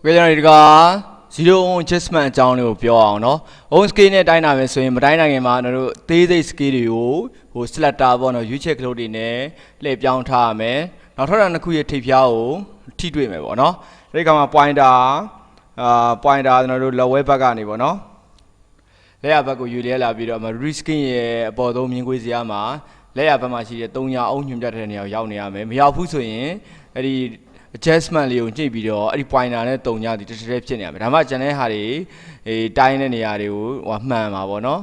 cái này zero adjustment trong này biểu nó on scale này đại nào về số mà đại nào cái mà nó tê tê scale điều hồ select vào nó use check load này lấy biểu thả mẹ nó thoát ra nó khui thay biểu thi đuổi mẹ bỏ nó đây cái mà pointer nó lower back này bỏ nó lấy à bác của use là vì đó mà risk cái bảo đồ miếng quý gì mà lấy à bác mà chỉ tông nhà ông nhung ra thế này giàu này mẹ mày giàu phú số này thì adjustment လေးကိုကြည့်ပြီးတော့အဲ့ဒီ pointer နဲ့တုံညာဒီတစ်တစ်ဖြစ်နေရမယ်ဒါမှကျန်တဲ့ဟာတွေတိုင်းတဲ့နေရာတွေကိုဟိုမှန်ပါဗောနော်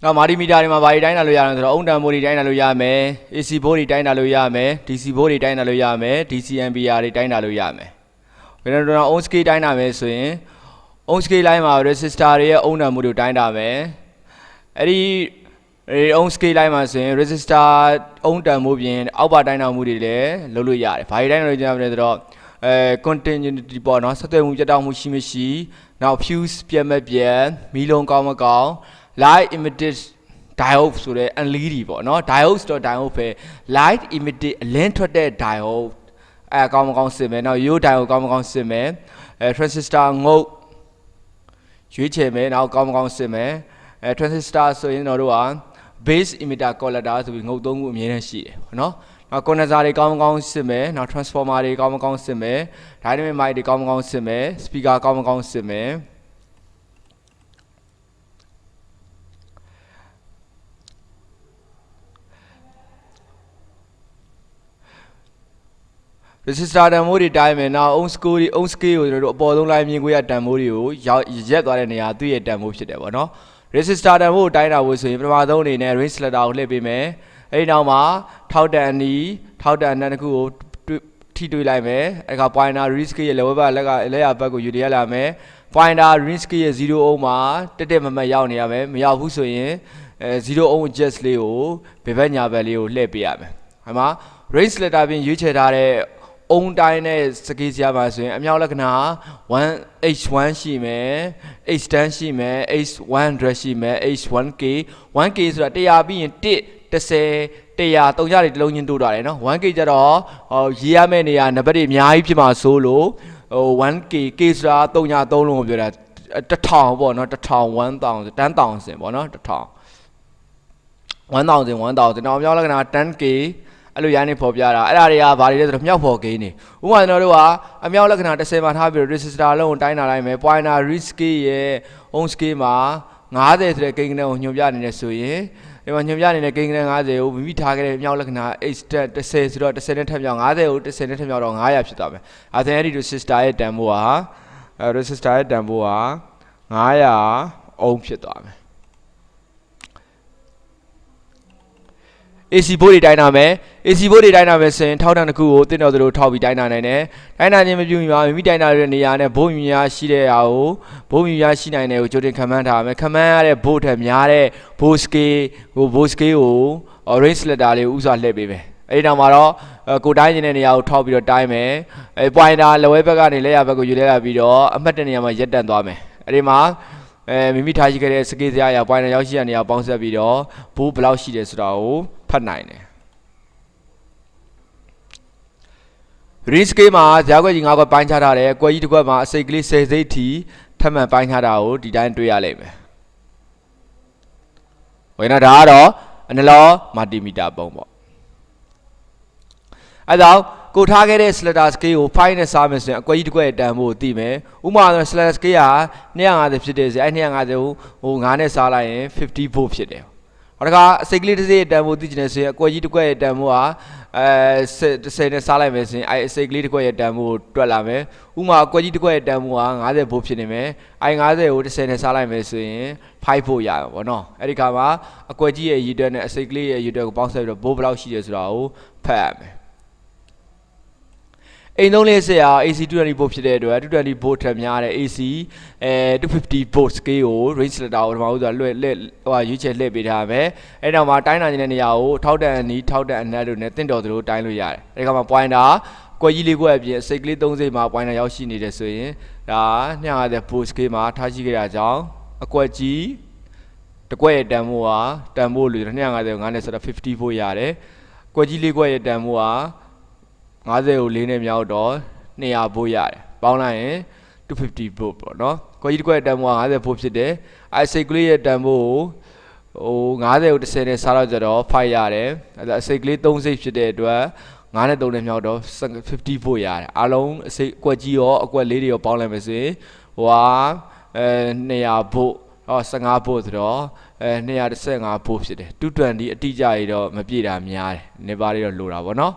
နောက် multimeter တွေမှာဘာတွေတိုင်းတာလို့ရလဲဆိုတော့အုံတန်မိုးတွေတိုင်းတာလို့ရမယ် AC ဘိုးတွေတိုင်းတာလို့ရမယ် DC ဘိုးတွေတိုင်းတာလို့ရမယ် DC ampere တွေတိုင်းတာလို့ရမယ်ဘယ်တော့ on scale တိုင်းတာမယ်ဆိုရင် on scale လိုင်းမှာ resistor တွေရဲ့အုံတန်မိုးတွေကိုတိုင်းတာမယ်အဲ့ဒီ on scale လိုက်မှာဆိုရင် resistor အုံတန်မှုပြင်အောက်ပါတိုင်းအောင်မှုတွေလည်းလုပ်လို့ရတယ်။ဘာတွေတိုင်းလို့ကြရမလဲဆိုတော့continuity ပေါ့နော်ဆက်သွယ်မှုပြတ်တောက်မှုရှိမရှိနောက် fuse ပြတ်မပြတ်မီးလုံးကောင်းမကောင်း light emitted diode ဆိုတဲ့ LED ပေါ့နော် diode ဆိုတော့ diode ပဲ light emitted အလင်းထွက်တဲ့ diode ကောင်းမကောင်းစစ်မယ်နောက် yo diode ကောင်းမကောင်းစစ်မယ်transistor ငုတ်ရွေးချယ်မယ်နောက်ကောင်းမကောင်းစစ်မယ်transistor ဆိုရင်တော့ base emitter collector ဆိုပြီးငုတ်သုံးခုအမြဲတမ်းရှိတယ်နော်နောက် condenser တွေကောင်းကောင်းစစ်မယ်နောက် transformer တွေကောင်းကောင်းစစ်မယ် dynamic mic တွေကောင်းကောင်းစစ်မယ် speaker ကောင်းကောင်းစစ်မယ်resistor တန်ဖိုးတွေတိုင်းမယ်နောက် on scale ကိုကျွန်တော်တို့အပေါ်ဆုံး line မြင်ခွေရတန်ဖိုးတွေကိုရက်သွားတဲ့နေရာသူ့ရဲ့တန်ဖိုးဖြစ်တယ်ပေါ့နော် resistor တန်ဖိုးတိုင်းတာဖို့ဆိုရင်ပထမဆုံးအနေနဲ့ range selector ကိုလှည့်ပေးမယ်အဲ့ဒီနောက်မှာထောက်တန်အနီးထောက်တန်အနက်တစ်ခုကိုထိတွေ့လိုက်မယ်အဲ့ခါ pointer range scale ရဲ့ level ဘက်လက်ရဘက်ကိုယူတရလာမယ် pointer range scale ရဲ့0 ohm မှာတက်မမတ်ရောက်နေရမယ်မရောက်ဘူးဆိုရင်0 ohm adjust လေးကိုဘယ်ဘက်ညာဘက်လေးကိုလှည့်ပေးရမယ်အဲ့မှာ range selector ပြင်ရွေးချယ်ထားတဲ့အုံတိုင်းနဲ့စကေးစရာပါဆိုရင်အမြောက်လက္ခဏာ 1H1 ရှိမယ် H10 ရှိမယ် H100 ရှိမယ် H1K 1K ဆိုတာ100ပြီးရင်1 10 100 3ကြတွေတစ်လုံးချင်းတိုးထားတယ်နော် 1K ကျတော့ရေးရမယ့်နေရာနံပါတ်တွေအများကြီးဖြစ်မှာဆိုလို့1K K ဆိုတာ3ည3လုံးကိုပြောတာ1000ပေါ့နော်1000 1000 10000ပေါ့နော်1000 1000 တော့အမြောက်လက္ခဏာ 10K အဲ့လိုရနေပေါ်ပြတာအဲ့ဒါတွေကဘာတွေလဲဆိုတော့မြောက်ပေါ်ဂိမ်းနေဥပမာကျွန်တော်တို့ကအမြောက်လက္ခဏာ10မှာထားပြီးတော့ resistor လုံးကိုတိုင်းတာလိုက်မယ် pointer read scale ရဲ့ on scale မှာ50ဆိုတဲ့ဂိမ်းကနေကိုညွှန်ပြနေတယ်ဆိုရင်ဒီမှာညွှန်ပြနေတဲ့ဂိမ်းကနေ50ကိုမိမိထားခဲ့တဲ့မြောက်လက္ခဏာ 10ဆိုတော့10နဲ့ထပ်မြောက်50ကို10နဲ့ထပ်မြောက်တော့900ဖြစ်သွားမယ်အဲဒါအဲ့ဒီ resistor ရဲ့တန်ဖိုးဟာresistor ရဲ့တန်ဖိုးဟာ900 ohm ဖြစ်သွားမယ်AC ဘိုးတွေတိုင်းတာမယ် AC ဘိုးတွေတိုင်းတာမယ်ဆိုရင်ထောက်တန်တစ်ခုကိုတင်းတော်သလိုထောက်ပြီးတိုင်းတာနိုင်တယ်တိုင်းတာခြင်းမပြုမိပါမိမိတိုင်းတာတဲ့နေရာနဲ့ဘိုးမြူများရှိတဲ့ဟာကိုဘိုးမြူများရှိနိုင်တယ်ကိုကြိုတင်ခံမှန်းထားမယ်ခံမှန်းရတဲ့ဘိုးထက်များတဲ့ဘိုး scale ကို range selector လေးကိုဥစွာလှည့်ပေးမယ်အဲ့ဒီနောက်မှာတော့ကိုတိုင်းခြင်းတဲ့နေရာကိုထောက်ပြီးတော့တိုင်းမယ်pointer လက်ဝဲဘက်ကနေလက်ရဘက်ကိုယူလဲလာပြီးတော့အမှတ်တဲ့နေရာမှာရက်တန့်သွားမယ်အဲ့ဒီမှာမိမိထားရှိခဲ့တဲ့စကေးစရာပိုင်နယ်ရောက်ရှိတဲ့နေရာပေါင်းဆက်ပြီးတော့ဘိုးဘယ်လောက်ရှိတယ်ဆိုတာကိုဖတ်နိုင်တယ် range scale မှာဇာတ်ခွက်ကြီး9ခွက်ပိုင်းခြားထားတယ်ကွက်ကြီးတစ်ခွက်မှာအစိတ်ကလေး10စိတ်ထိထပ်မံပိုင်းခြားတာကိုဒီတိုင်းတွေ့ရလိမ့်မယ်ဝင်တော့ဒါကတော့ analog multimeter ပုံပေါ့အဲ့တော့ကိုထားခဲ့တဲ့ selector scale ကို file နဲ့စားမယ်ဆိုရင်အကွက်ကြီးတစ်ခွက်တန်ဖို့သိမယ်ဥပမာဆို selector scale က250ဖြစ်တယ်ဆိုအဲ့250ကို9နဲ့စားလိုက်ရင်50 volt ဖြစ်တယ်ဟောတကအစိတ်ကလေးတစ်စိတ်တန်ဖို့သိချင်တယ်ဆိုရင်အကွက်ကြီးတစ်ခွက်တန်ဖို့ဟာ10နဲ့စားလိုက်မယ်ဆိုရင်အဲ့အစိတ်ကလေးတစ်ခွက်တန်ဖို့တွက်လာမယ်ဥပမာအကွက်ကြီးတစ်ခွက်တန်ဖို့ဟာ50 volt ဖြစ်နေမယ်အဲ့50ကို10နဲ့စားလိုက်မယ်ဆိုရင်5 volt ရမှာပေါ့နော်အဲ့ဒီခါမှာအကွက်ကြီးရဲ့ရည်တွက်နဲ့အစိတ်ကလေးရဲ့ရည်တွက်ကိုပေါင်းဆက်ပြီးတော့ volt ဘယ်လောက်ရှိတယ်ဆိုတာကိုဖတ်ရမယ်အိမ်သုံးလေးဆရာ AC 220 volt ဖြစ်တဲ့အတွက်220 volt ထက်များတဲ့ AC 250 volt scale ကို range selector ကိုဒီမှာဥစ္စာရွေးချယ်လှည့်ပေးထားမယ်အဲ့တော့မှတိုင်းတာနေတဲ့နေရာကိုထောက်တန်အနီးထောက်တန်အနက်တို့နဲ့တင့်တော်သလိုတိုင်းလို့ရတယ်အဲ့ဒီကမှာ pointer ကွက်ကြီးလေးကွက်အပြင်စိတ်ကလေး3စိတ်မှာ pointer ရောက်ရှိနေတယ်ဆိုရင်ဒါ250 volt scale မှာထားရှိခဲ့တာကြောင့်အကွက်ကြီးတစ်ကွက်ရဲ့တန်ဖိုးဟာတန်ဖိုးလို့250ကို9နဲ့ဆိုတော့50 volt ရတယ်ကွက်ကြီးလေးကွက်ရဲ့တန်ဖိုးဟာ 50ကို4နဲ့မြောက်တော့200 volt ရတယ်ပေါင်းလိုက်ရင်250 volt ပေါ့နော်ကိုကြီးတစ်ခွက်တန်ဖိုးက50 volt ဖြစ်တယ်အဲစိတ်ကလေးရဲ့တန်ဖိုးဟို50ကို10နဲ့စားတော့ကြတော့5ရတယ်အဲ့ဒါအစိတ်ကလေး3စိတ်ဖြစ်တဲ့အတွက်9နဲ့3နဲ့မြောက်တော့50 volt ရတယ်အားလုံးအစိတ်အကွက်ကြီးရောအကွက်လေးတွေရောပေါင်းလိုက်မယ်ဆိုရင်ဟိုက200 volt 15 volt ဆိုတော့215 volt ဖြစ်တယ်220အတိအကျရတော့မပြည့်တာများတယ်နေပါတွေတော့လိုတာပေါ့နော်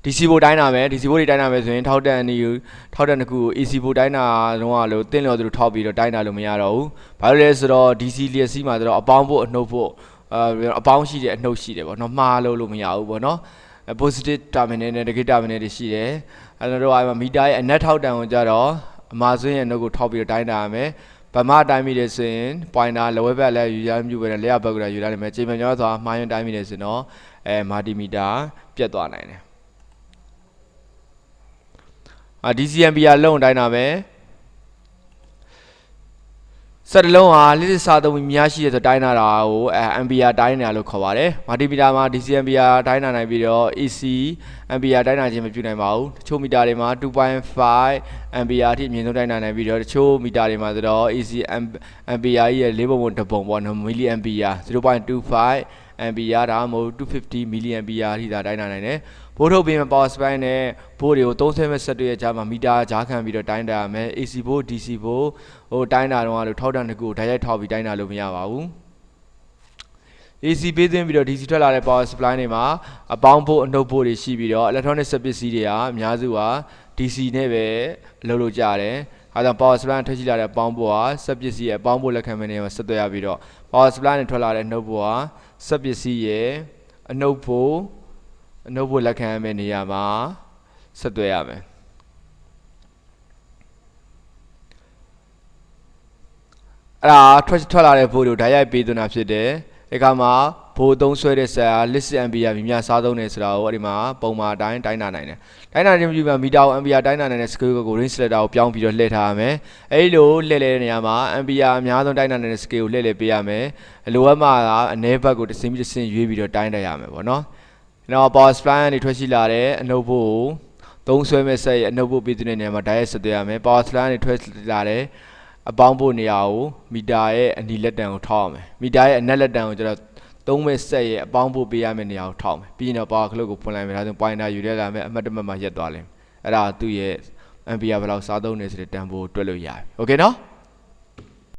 DC ဘိုတိုင်းတာမယ် DC ဘိုတွေတိုင်းတာမယ်ဆိုရင်ထောက်တန်အနီးထောက်တန်တစ်ခုကို AC ဘိုတိုင်းတာတော့လို့တင်းလျော်သူတို့ထောက်ပြီးတော့တိုင်းတာလို့မရတော့ဘူးဘာလို့လဲဆိုတော့ DC လျက်စီးမှာဆိုတော့အပေါင်းဖို့အနှုတ်ဖို့အပေါင်းရှိတယ်အနှုတ်ရှိတယ်ပေါ့နော်မှားလို့မရဘူးပေါ့နော် positive terminal နဲ့ negative terminal တွေရှိတယ်အဲ့တော့အဲ့မှာမီတာရဲ့အနက်ထောက်တန်ကိုကြတော့အမာဆွင်းရဲ့နှုတ်ကိုထောက်ပြီးတော့တိုင်းတာရမယ်ဗမာတိုင်းမိတယ်ဆိုရင် pointer လက်ဝဲဘက်လည်းယူရမျိုးပဲလက်ရဘက်ကယူရတယ်မယ်ချိန်မှန်ကြောဆိုတာမှားယွင်းတိုင်းမိတယ်ဆိုတော့multimeter ပြတ်သွားနိုင်တယ်DCMP ရလုံးတိုင်းတာပဲစက်တလုံးဟာလစ်စားသုံးပြီးများရှိတဲ့ဆိုတိုင်းတာကိုampere တိုင်းတာလို့ခေါ်ပါတယ် multimeter မှာ DCMP တိုင်းတာနိုင်ပြီးတော့ AC ampere တိုင်းတာခြင်းမပြုနိုင်ပါဘူးတချို့မီတာတွေမှာ2.5 ampere အထိအမြင့်ဆုံးတိုင်းတာနိုင်ပြီးတော့တချို့မီတာတွေမှာဆိုတော့ AC ampere ရဲ့4ပုံ1ပုံပေါ့နော် milli ampere 0.25 ampere ဒါမှမဟုတ်250 milli ampere အထိသာတိုင်းတာနိုင်တယ်ဘိုးထုတ်ပြီးမှ power supply နဲ့ဘိုးတွေကိုသုံးဆွဲမဲ့ဆက်တွေရဲ့ကြားမှာမီတာကြားခံပြီးတော့တိုင်းတာရမယ် AC ဘိုး DC ဘိုးဟိုတိုင်းတာတော့လို့ထောက်တန်တစ်ခုဓာတ်ရိုက်ထောက်ပြီးတိုင်းတာလို့မရပါဘူး AC ပေးသွင်းပြီးတော့ DC ထွက်လာတဲ့ power supply တွေမှာအပေါင်းဘိုးအနှုတ်ဘိုးတွေရှိပြီးတော့ electronic စက်ပစ္စည်းတွေကအများစုက DC နဲ့ပဲအလုပ်လုပ်ကြတယ်အဲဒါကြောင့် power supply ထွက်ရှိလာတဲ့အပေါင်းဘိုးကစက်ပစ္စည်းရဲ့အပေါင်းဘိုးလက်ခံမဲ့နေမှာဆက်သွယ်ရပြီးတော့ power supply နဲ့ထွက်လာတဲ့နှုတ်ဘိုးကစက်ပစ္စည်းရဲ့အနှုတ်ဘိုးလက်ခံမဲ့နေရာမှာဆက်သွယ်ရမယ်အဲ့ဒါထွက်လာတဲ့ဘိုးတွေကိုဓာတ်ရိုက်ပေးသွင်းတာဖြစ်တယ်ဒီကမှာဘိုးသုံးဆွဲတဲ့ဆက်အား list ampere မြများစားသုံးနေဆိုတာကိုအဲ့ဒီမှာပုံမှန်အတိုင်းတိုင်းတာနိုင်တယ်တိုင်းတာခြင်းပြုမှာမီတာကို ampere တိုင်းတာနိုင်တဲ့ scale ကို range selector ကိုပြောင်းပြီးတော့လှည့်ထားရမယ်အဲ့လိုလှည့်တဲ့နေရာမှာ ampere အများဆုံးတိုင်းတာနိုင်တဲ့ scale ကိုလှည့်ပေးရမယ်လိုအပ်မှအနည်းဘက်ကိုတစ်စင်းပြီးတစ်စင်းရွေးပြီးတော့တိုင်းတရမယ်ပေါ့နော်နောက် power supply ကနေထွက်ရှိလာတဲ့အနှုတ်ဘို့ကိုသုံးဆွဲမဲ့ဆက်ရဲ့အနှုတ်ဘို့ပေးတဲ့နေရာမှာဓာတ်ရိုက်ဆက်သွယ်ရမယ် power supply ကနေထွက်လာတဲ့အပေါင်းဘို့နေရာကိုမီတာရဲ့အနီလက်တံကိုထောက်ရမယ်မီတာရဲ့အနက်လက်တံကိုကျတော့သုံးမဲ့ဆက်ရဲ့အပေါင်းဘို့ပေးရမယ့်နေရာကိုထောက်မယ်ပြီးရင်တော့ power clock ကိုဖွင့်လိုက်မယ်ဒါဆို pointer ယူရလာမယ်အမှတ်တမဲ့မှာရက်သွားလိမ့်မယ်အဲ့ဒါသူ့ရဲ့ ampere ဘယ်လောက်စားသုံးနေဆိုတဲ့တန်ဖိုးတွက်လို့ရတယ်โอเคနော်